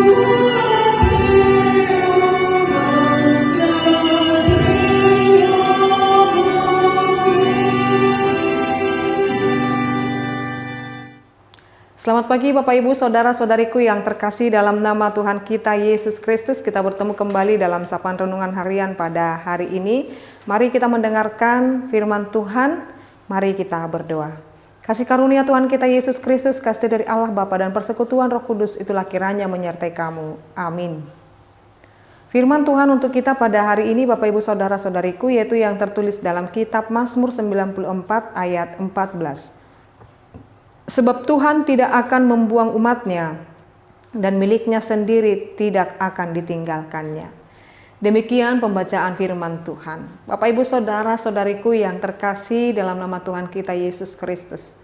Selamat pagi Bapak Ibu Saudara-saudariku yang terkasih dalam nama Tuhan kita Yesus Kristus. Kita bertemu kembali dalam Sapaan Renungan Harian pada hari ini. Mari kita mendengarkan firman Tuhan, mari kita berdoa. Kasih karunia Tuhan kita Yesus Kristus, kasih dari Allah Bapa dan persekutuan Roh Kudus itulah kiranya menyertai kamu. Amin. Firman Tuhan untuk kita pada hari ini Bapak Ibu Saudara-saudariku yaitu yang tertulis dalam kitab Mazmur 94 ayat 14. Sebab Tuhan tidak akan membuang umatnya dan miliknya sendiri tidak akan ditinggalkannya. Demikian pembacaan firman Tuhan. Bapak Ibu Saudara-saudariku yang terkasih dalam nama Tuhan kita Yesus Kristus.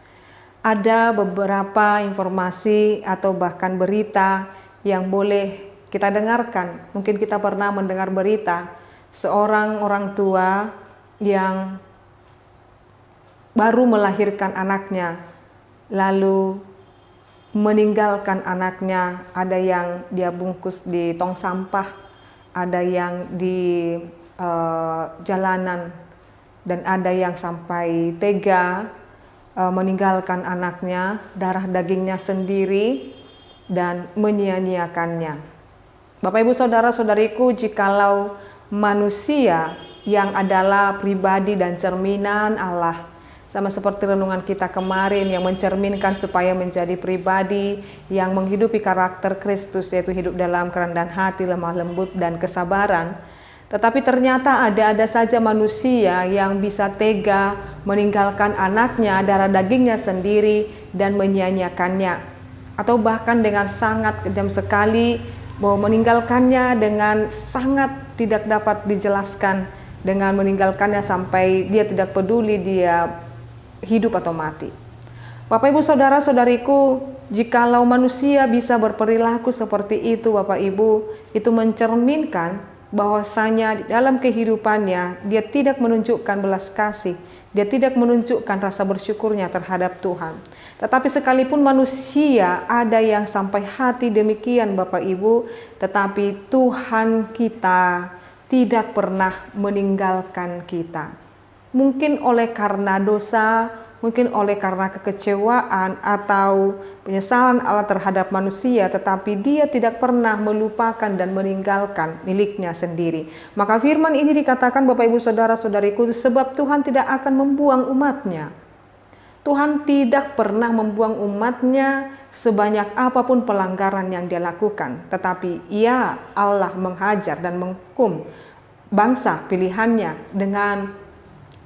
Ada beberapa informasi atau bahkan berita yang boleh kita dengarkan. Mungkin kita pernah mendengar berita seorang orang tua yang baru melahirkan anaknya lalu meninggalkan anaknya, ada yang dia bungkus di tong sampah, ada yang di jalanan, dan ada yang sampai tega meninggalkan anaknya, darah dagingnya sendiri, dan menyia-nyiakannya. Bapak Ibu Saudara-saudariku, jikalau manusia yang adalah pribadi dan cerminan Allah, sama seperti renungan kita kemarin yang mencerminkan supaya menjadi pribadi yang menghidupi karakter Kristus, yaitu hidup dalam kerendahan hati, lemah lembut, dan kesabaran. Tetapi ternyata ada saja manusia yang bisa tega meninggalkan anaknya, darah dagingnya sendiri, dan menyia-nyiakannya. Atau bahkan dengan sangat kejam sekali meninggalkannya dengan sangat tidak dapat dijelaskan, dengan meninggalkannya sampai dia tidak peduli dia hidup atau mati. Bapak Ibu Saudara-saudariku, jikalau manusia bisa berperilaku seperti itu Bapak Ibu, itu mencerminkan bahwasanya dalam kehidupannya dia tidak menunjukkan belas kasih, dia tidak menunjukkan rasa bersyukurnya terhadap Tuhan. Tetapi sekalipun manusia ada yang sampai hati demikian Bapak Ibu, tetapi Tuhan kita tidak pernah meninggalkan kita. Mungkin oleh karena dosa, mungkin oleh karena kekecewaan atau penyesalan Allah terhadap manusia, tetapi dia tidak pernah melupakan dan meninggalkan miliknya sendiri. Maka firman ini dikatakan Bapak Ibu Saudara-saudariku, sebab Tuhan tidak akan membuang umatnya. Tuhan tidak pernah membuang umatnya sebanyak apapun pelanggaran yang dia lakukan. Tetapi ia Allah menghajar dan menghukum bangsa pilihannya dengan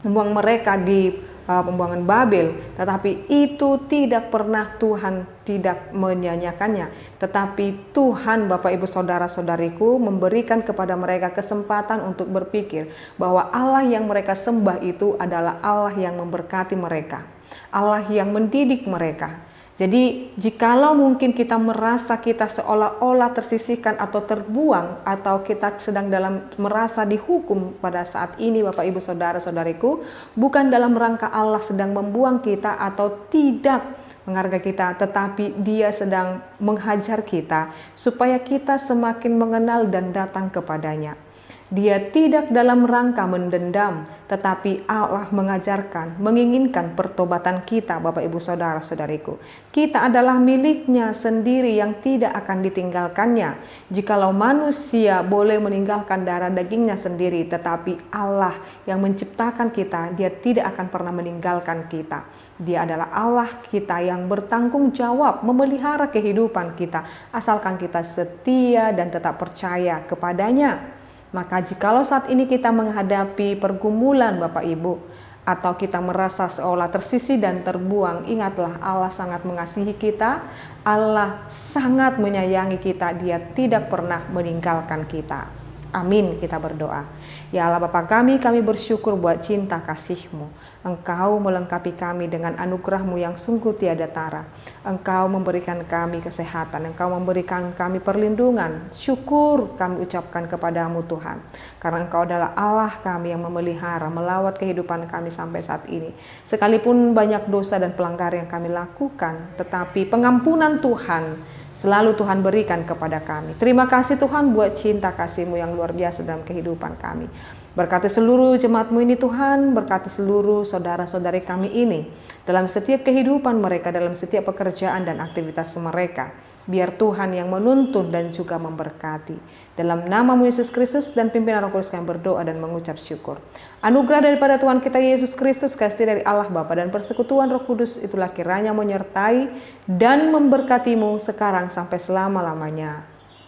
membuang mereka di pembuangan Babel, tetapi itu tidak pernah Tuhan tidak menyanyiakannya. Tetapi Tuhan Bapak Ibu Saudara-saudariku memberikan kepada mereka kesempatan untuk berpikir bahwa Allah yang mereka sembah itu adalah Allah yang memberkati mereka, Allah yang mendidik mereka. Jadi jikalau mungkin kita merasa kita seolah-olah tersisihkan atau terbuang, atau kita sedang merasa dihukum pada saat ini Bapak Ibu Saudara-saudariku, bukan dalam rangka Allah sedang membuang kita atau tidak menghargai kita, tetapi Dia sedang menghajar kita supaya kita semakin mengenal dan datang kepadanya. Dia tidak dalam rangka mendendam, tetapi Allah mengajarkan, menginginkan pertobatan kita Bapak Ibu Saudara-saudariku. Kita adalah miliknya sendiri yang tidak akan ditinggalkannya. Jikalau manusia boleh meninggalkan darah dagingnya sendiri, tetapi Allah yang menciptakan kita, Dia tidak akan pernah meninggalkan kita. Dia adalah Allah kita yang bertanggung jawab memelihara kehidupan kita, asalkan kita setia dan tetap percaya kepadanya. Maka jikalau saat ini kita menghadapi pergumulan Bapak Ibu, atau kita merasa seolah tersisih dan terbuang, ingatlah Allah sangat mengasihi kita, Allah sangat menyayangi kita, Dia tidak pernah meninggalkan kita. Amin, kita berdoa. Ya Allah Bapa kami bersyukur buat cinta kasih-Mu. Engkau melengkapi kami dengan anugerah-Mu yang sungguh tiada tara. Engkau memberikan kami kesehatan, Engkau memberikan kami perlindungan. Syukur kami ucapkan kepadamu Tuhan. Karena Engkau adalah Allah kami yang memelihara, melawat kehidupan kami sampai saat ini. Sekalipun banyak dosa dan pelanggaran yang kami lakukan, tetapi pengampunan Tuhan selalu Tuhan berikan kepada kami. Terima kasih Tuhan buat cinta kasih-Mu yang luar biasa dalam kehidupan kami. Berkati seluruh jemaat-Mu ini Tuhan, berkati seluruh saudara-saudari kami ini dalam setiap kehidupan mereka, dalam setiap pekerjaan dan aktivitas mereka. Biar Tuhan yang menuntun dan juga memberkati. Dalam nama-Mu Yesus Kristus dan pimpinan Roh Kudus kami berdoa dan mengucap syukur. Anugerah daripada Tuhan kita Yesus Kristus, kasih dari Allah Bapa dan persekutuan Roh Kudus itulah kiranya menyertai dan memberkati-Mu sekarang sampai selama-lamanya.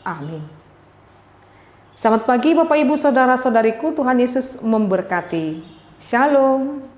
Amin. Selamat pagi Bapak Ibu Saudara-saudariku, Tuhan Yesus memberkati. Shalom.